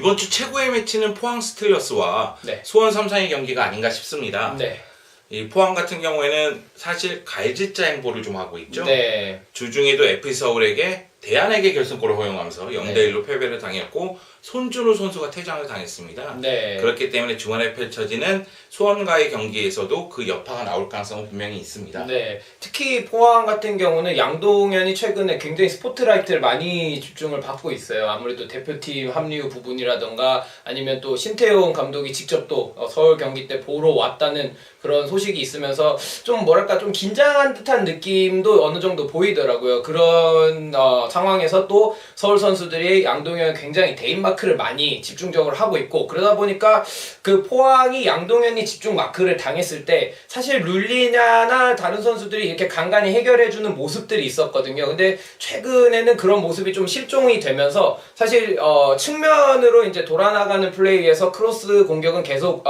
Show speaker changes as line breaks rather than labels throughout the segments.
이번 주 최고의 매치는 포항 스틸러스와
네.
수원 삼성의 경기가 아닌가 싶습니다.
네.
이 포항 같은 경우에는 사실 갈짓자 행보를 좀 하고 있죠.
네.
주중에도 FC서울에게 대안에게 결승골을 허용하면서 0대1로 패배를 당했고 손준호 선수가 퇴장을 당했습니다.
네.
그렇기 때문에 주말에 펼쳐지는 수원과의 경기에서도 그 여파가 나올 가능성은 분명히 있습니다.
네. 특히 포항 같은 경우는 양동현이 최근에 굉장히 스포트라이트를 많이 집중을 받고 있어요. 아무래도 대표팀 합류 부분이라던가 아니면 또 신태용 감독이 직접 또 서울 경기 때 보러 왔다는 그런 소식이 있으면서 좀 뭐랄까 좀 긴장한 듯한 느낌도 어느 정도 보이더라고요. 그런 상황에서 또 서울 선수들이 양동현 굉장히 대인 마크를 많이 집중적으로 하고 있고 그러다 보니까 그 포항이 양동현이 집중 마크를 당했을 때 사실 룰리냐나 다른 선수들이 이렇게 간간히 해결해주는 모습들이 있었거든요. 근데 최근에는 그런 모습이 좀 실종이 되면서 사실 측면으로 이제 돌아나가는 플레이에서 크로스 공격은 계속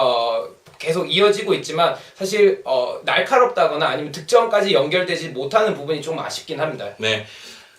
이어지고 있지만 사실 날카롭다거나 아니면 득점까지 연결되지 못하는 부분이 좀 아쉽긴 합니다.
네.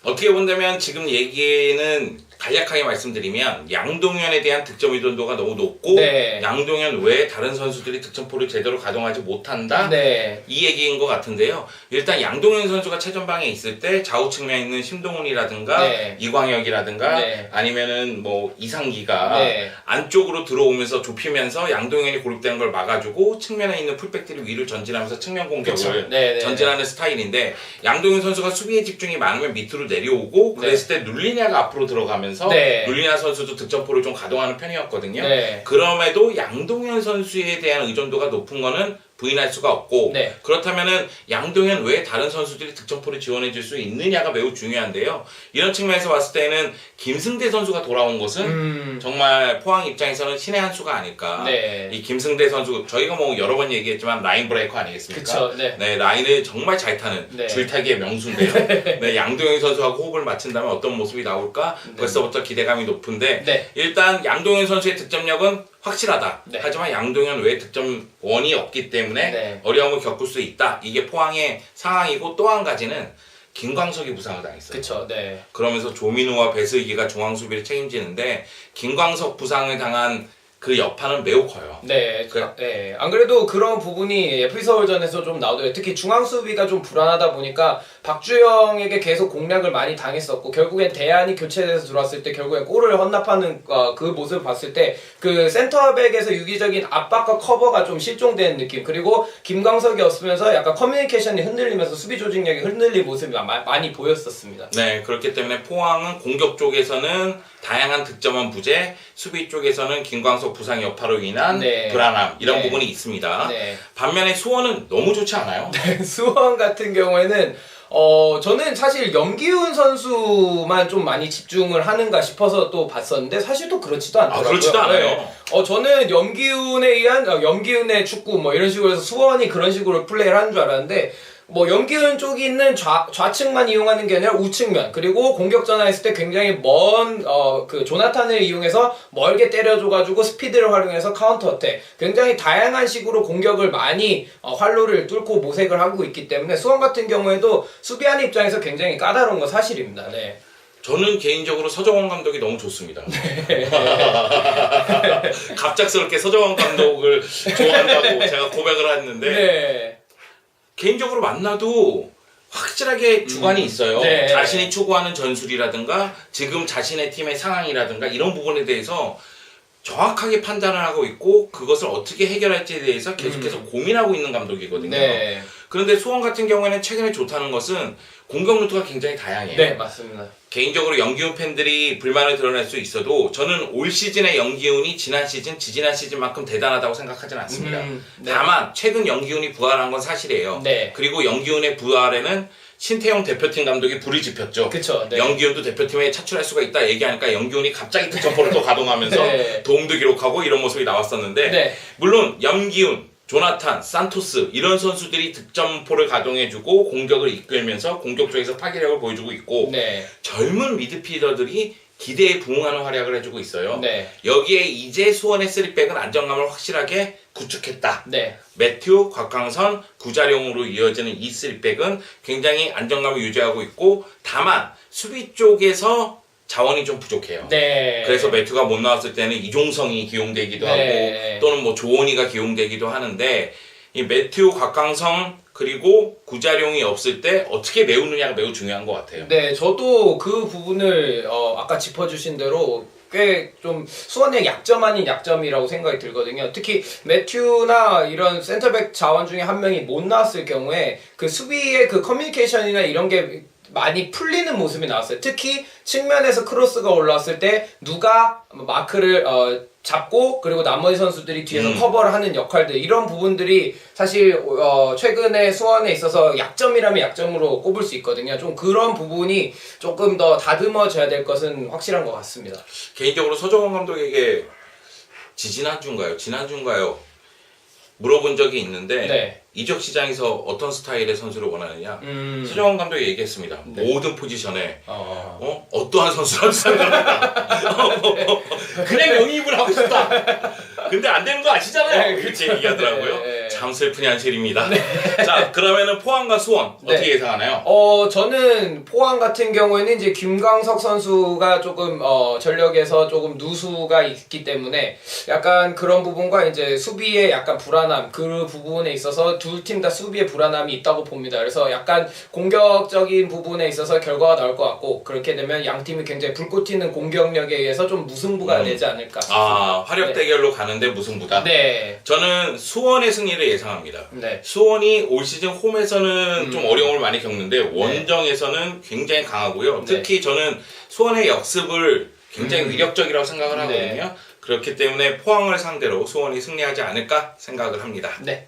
어떻게 본다면 지금 얘기는 간략하게 말씀드리면 양동현에 대한 득점 의존도가 너무 높고
네.
양동현 외에 다른 선수들이 득점포를 제대로 가동하지 못한다?
네.
이 얘기인 것 같은데요. 일단 양동현 선수가 최전방에 있을 때 좌우 측면에 있는 심동훈이라든가
네.
이광혁이라든가
네.
아니면은 뭐 이상기가
네.
안쪽으로 들어오면서 좁히면서 양동현이 고립되는 걸 막아주고 측면에 있는 풀백들이 위를 전진하면서 측면 공격을
네.
전진하는 스타일인데 양동현 선수가 수비에 집중이 많으면 밑으로 내려오고 그랬을 때 룰리냐가 앞으로 들어가면서
네.
룰리냐 선수도 득점포를 좀 가동하는 편이었거든요.
네.
그럼에도 양동현 선수에 대한 의존도가 높은 거는 부인할 수가 없고
네.
그렇다면은 양동현 외에 다른 선수들이 득점포를 지원해 줄 수 있느냐가 매우 중요한데요. 이런 측면에서 봤을 때는 김승대 선수가 돌아온 것은 정말 포항 입장에서는 신의 한 수가 아닐까.
네.
이 김승대 선수 저희가 뭐 여러 번 얘기했지만 라인 브레이커 아니겠습니까?
그쵸. 네.
네, 라인을 정말 잘 타는
네.
줄타기의 명수인데요. 네, 양동현 선수하고 호흡을 맞춘다면 어떤 모습이 나올까 벌써부터 기대감이 높은데
네.
일단 양동현 선수의 득점력은 확실하다.
네.
하지만 양동현 외에 득점원이 없기 때문에
네.
어려움을 겪을 수 있다. 이게 포항의 상황이고 또 한 가지는 김광석이 부상을 당했어요.
그쵸. 네.
그러면서 조민우와 배슬기가 중앙 수비를 책임지는데 김광석 부상을 당한 그 여파는 매우 커요.
네, 네. 안 그래도 그런 부분이 FC서울전에서 좀 나오더라고요. 특히 중앙 수비가 좀 불안하다 보니까 박주영에게 계속 공략을 많이 당했었고 결국엔 대안이 교체돼서 들어왔을 때 결국엔 골을 헌납하는 그 모습을 봤을 때 그 센터백에서 유기적인 압박과 커버가 좀 실종되는 느낌 그리고 김광석이 없으면서 약간 커뮤니케이션이 흔들리면서 수비 조직력이 흔들린 모습이 많이 보였었습니다.
네, 그렇기 때문에 포항은 공격 쪽에서는 다양한 득점원 부재, 수비 쪽에서는 김광석 부상 여파로 인한
네.
불안함 이런
네.
부분이 있습니다.
네.
반면에 수원은 너무 좋지 않아요?
수원 같은 경우에는 저는 사실 염기훈 선수만 좀 많이 집중을 하는가 싶어서 또 봤었는데 사실 또 그렇지도 않더라고요.
그렇지도 않아요.
네. 저는 염기훈에 의한 염기훈의 축구 뭐 이런 식으로 해서 수원이 그런 식으로 플레이를 하는 줄 알았는데 뭐 염기훈 쪽이 있는 좌측만 이용하는 게 아니라 우측면 그리고 공격 전환했을 때 굉장히 먼 그 조나탄을 이용해서 멀게 때려줘가지고 스피드를 활용해서 카운터 어택 굉장히 다양한 식으로 공격을 많이 활로를 뚫고 모색을 하고 있기 때문에 수원 같은 경우에도 수비하는 입장에서 굉장히 까다로운 건 사실입니다. 네.
저는 개인적으로 서정원 감독이 너무 좋습니다. 갑작스럽게 서정원 감독을 좋아한다고 제가 고백을 했는데
네.
개인적으로 만나도 확실하게 주관이 있어요.
네.
자신이 추구하는 전술이라든가 지금 자신의 팀의 상황이라든가 이런 부분에 대해서 정확하게 판단을 하고 있고 그것을 어떻게 해결할지에 대해서 계속해서 고민하고 있는 감독이거든요.
네.
그런데 수원 같은 경우에는 최근에 좋다는 것은 공격 루트가 굉장히 다양해요.
네, 맞습니다.
개인적으로 염기훈 팬들이 불만을 드러낼 수 있어도 저는 올 시즌의 염기훈이 지난 시즌, 지지난 시즌만큼 대단하다고 생각하지는 않습니다.
네.
다만 최근 염기훈이 부활한 건 사실이에요.
네.
그리고 염기훈의 부활에는 신태용 대표팀 감독이 불을 지폈죠.
그쵸. 네.
염기훈도 대표팀에 차출할 수가 있다 얘기하니까 염기훈이 갑자기 득점포를 또 가동하면서
네.
도움도 기록하고 이런 모습이 나왔었는데
네.
물론 염기훈, 조나탄, 산토스 이런 선수들이 득점포를 가동해주고 공격을 이끌면서 공격 쪽에서 파괴력을 보여주고 있고
네.
젊은 미드필더들이 기대에 부응하는 활약을 해주고 있어요.
네.
여기에 이제 수원의 3백은 안정감을 확실하게 구축했다.
네.
매튜, 곽광선, 구자룡으로 이어지는 이 3백은 굉장히 안정감을 유지하고 있고 다만 수비 쪽에서 자원이 좀 부족해요.
네.
그래서 매튜가 못 나왔을 때는 이종성이 기용되기도
네.
하고 또는 뭐 조원이가 기용되기도 하는데 이 매튜, 곽강성 그리고 구자룡이 없을 때 어떻게 메우느냐가 매우 중요한 것 같아요.
네, 저도 그 부분을 아까 짚어주신 대로 꽤 좀 수원의 약점 아닌 약점이라고 생각이 들거든요. 특히 매튜나 이런 센터백 자원 중에 한 명이 못 나왔을 경우에 그 수비의 그 커뮤니케이션이나 이런 게 많이 풀리는 모습이 나왔어요. 특히 측면에서 크로스가 올라왔을 때 누가 마크를 잡고 그리고 나머지 선수들이 뒤에서 커버를 하는 역할들 이런 부분들이 사실 최근에 수원에 있어서 약점이라면 약점으로 꼽을 수 있거든요. 좀 그런 부분이 조금 더 다듬어져야 될 것은 확실한 것 같습니다.
개인적으로 서정원 감독에게 지난주인가요? 물어본 적이 있는데
네.
이적 시장에서 어떤 스타일의 선수를 원하느냐 서정원 감독이 얘기했습니다.
네.
모든 포지션에 어떠한 선수라도 상관없다. 그냥 영입을 하고 싶다. 근데 안 되는 거 아시잖아요.
네,
그렇게 얘기하더라고요.
네.
참 슬픈 현실입니다. 자, 그러면은 포항과 수원 어떻게
네.
예상하나요?
저는 포항 같은 경우에는 이제 김광석 선수가 조금 전력에서 조금 누수가 있기 때문에 약간 그런 부분과 이제 수비에 약간 불안함 그 부분에 있어서 두 팀 다 수비에 불안함이 있다고 봅니다. 그래서 약간 공격적인 부분에 있어서 결과가 나올 것 같고 그렇게 되면 양 팀이 굉장히 불꽃 튀는 공격력에 의해서 좀 무승부가 되지 않을까 싶습니다.
화력 대결로 가는데 무승부다.
네.
저는 수원의 승리를 예상합니다.
네.
수원이 올 시즌 홈에서는 좀 어려움을 많이 겪는데 원정에서는 굉장히 강하고요.
네.
특히 저는 수원의 역습을 굉장히 위력적이라고 생각을 하거든요. 그렇기 때문에 포항을 상대로 수원이 승리하지 않을까 생각을 합니다.
네.